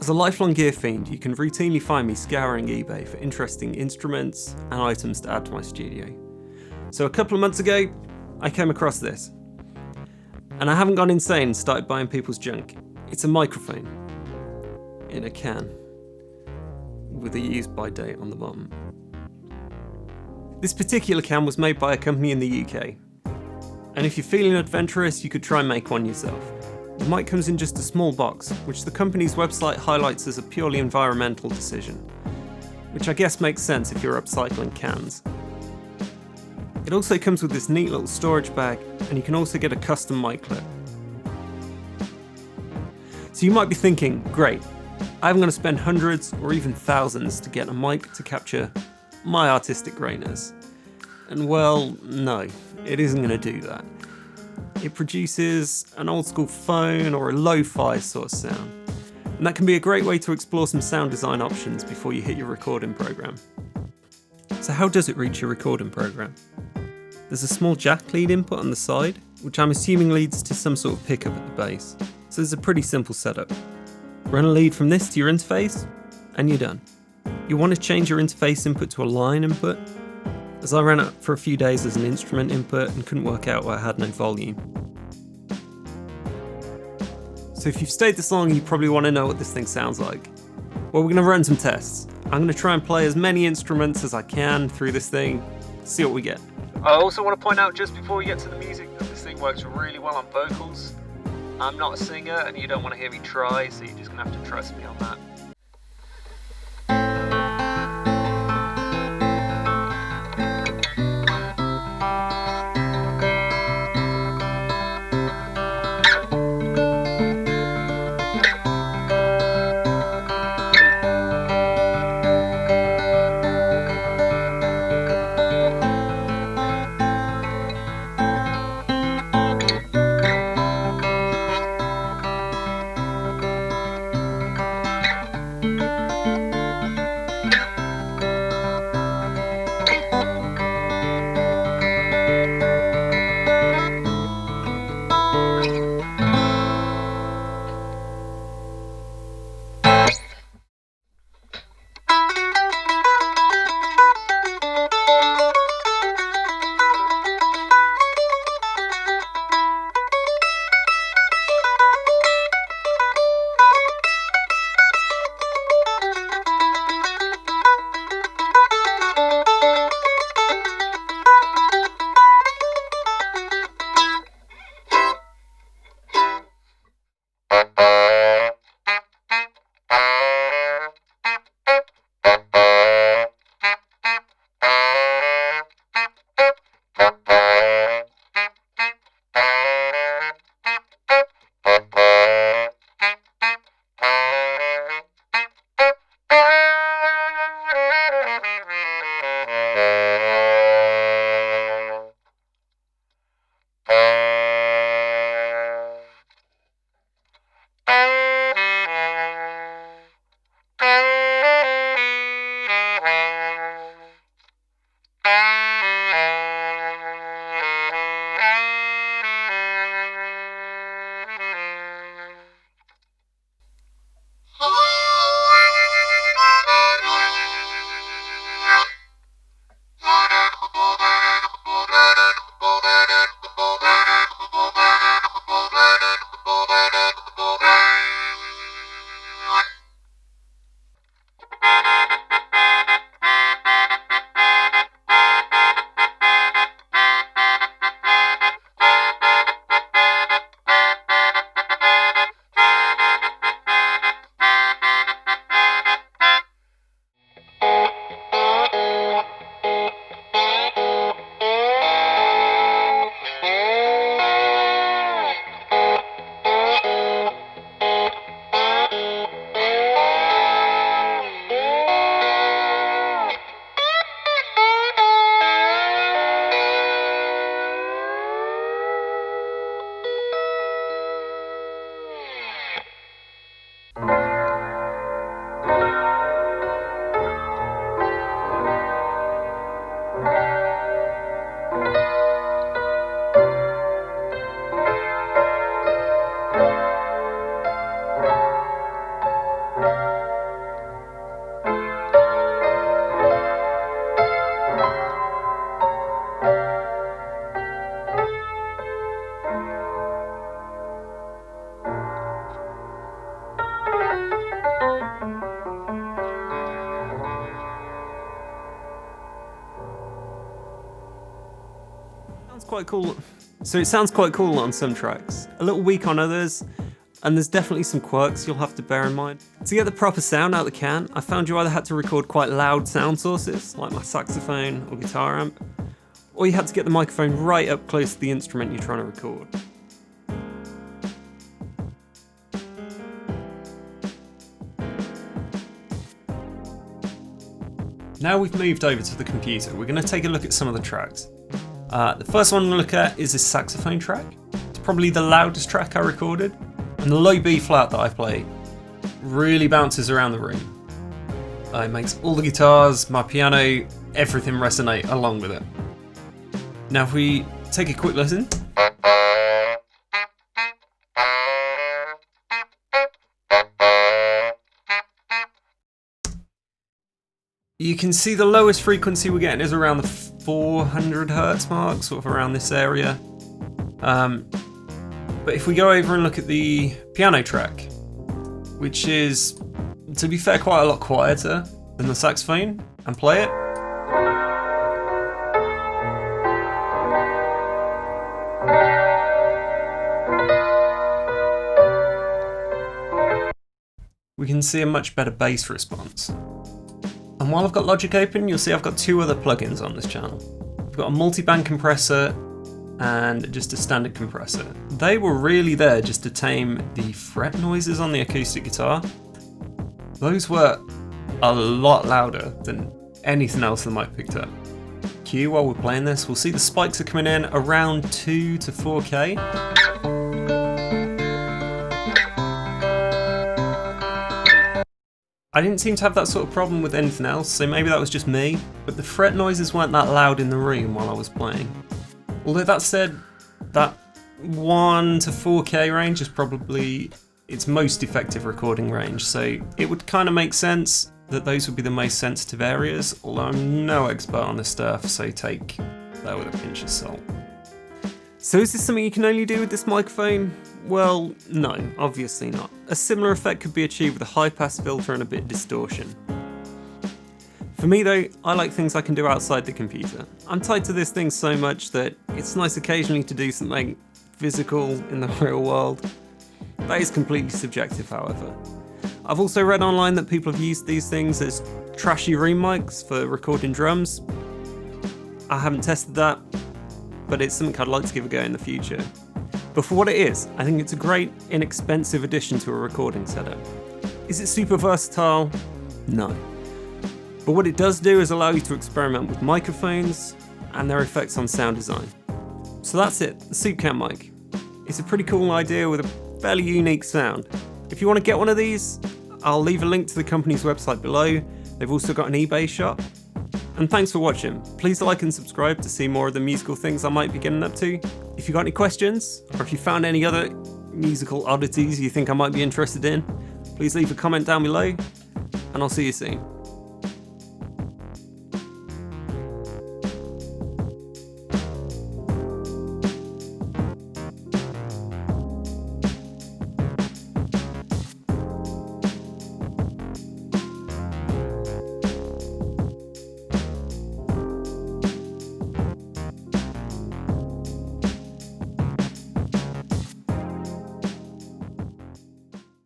As a lifelong gear fiend, you can routinely find me scouring eBay for interesting instruments and items to add to my studio. So a couple of months ago, I came across this. And I haven't gone insane and started buying people's junk. It's a microphone in a can with a use by date on the bottom. This particular can was made by a company in the UK. And if you're feeling adventurous, you could try and make one yourself. The mic comes in just a small box, which the company's website highlights as a purely environmental decision, which I guess makes sense if you're upcycling cans. It also comes with this neat little storage bag, and you can also get a custom mic clip. So you might be thinking, great, I'm going to spend hundreds or even thousands to get a mic to capture my artistic greatness. And well, no, it isn't going to do that. It produces an old school phone or a lo-fi sort of sound. And that can be a great way to explore some sound design options before you hit your recording program. So how does it reach your recording program? There's a small jack lead input on the side, which I'm assuming leads to some sort of pickup at the base. So it's a pretty simple setup. Run a lead from this to your interface, and you're done. You want to change your interface input to a line input, as I ran it for a few days as an instrument input and couldn't work out why I had no volume. So if you've stayed this long, you probably want to know what this thing sounds like. Well, we're going to run some tests. I'm going to try and play as many instruments as I can through this thing, see what we get. I also want to point out just before we get to the music that this thing works really well on vocals. I'm not a singer and you don't want to hear me try, so you're just going to have to trust me on that. quite cool. So it sounds quite cool on some tracks, a little weak on others, and there's definitely some quirks you'll have to bear in mind. To get the proper sound out of the can, I found you either had to record quite loud sound sources, like my saxophone or guitar amp, or you had to get the microphone right up close to the instrument you're trying to record. Now we've moved over to the computer, we're going to take a look at some of the tracks. The first one we'll look at is this saxophone track. It's probably the loudest track I recorded, and the low B flat that I play really bounces around the room. It makes all the guitars, my piano, everything resonate along with it. Now if we take a quick listen. You can see the lowest frequency we're getting is around the 400 Hertz mark, sort of around this area. But if we go over and look at the piano track, which is, to be fair, quite a lot quieter than the saxophone, and play it. We can see a much better bass response. And while I've got Logic open, you'll see I've got two other plugins on this channel. I've got a multi-band compressor and just a standard compressor. They were really there just to tame the fret noises on the acoustic guitar. Those were a lot louder than anything else the mic picked up. Cue while we're playing this, we'll see the spikes are coming in around 2 to 4K. I didn't seem to have that sort of problem with anything else, so maybe that was just me, but the fret noises weren't that loud in the room while I was playing. Although that said, that 1 to 4K range is probably its most effective recording range, so it would kind of make sense that those would be the most sensitive areas, although I'm no expert on this stuff, so take that with a pinch of salt. So is this something you can only do with this microphone? Well, no, obviously not. A similar effect could be achieved with a high-pass filter and a bit of distortion. For me though, I like things I can do outside the computer. I'm tied to this thing so much that it's nice occasionally to do something physical in the real world. That is completely subjective, however. I've also read online that people have used these things as trashy room mics for recording drums. I haven't tested that, but it's something I'd like to give a go in the future. But for what it is, I think it's a great, inexpensive addition to a recording setup. Is it super versatile? No. But what it does do is allow you to experiment with microphones and their effects on sound design. So that's it, the Soup Can mic. It's a pretty cool idea with a fairly unique sound. If you want to get one of these, I'll leave a link to the company's website below. They've also got an eBay shop. And thanks for watching. Please like and subscribe to see more of the musical things I might be getting up to. If you got any questions, or if you found any other musical oddities you think I might be interested in, please leave a comment down below, and I'll see you soon.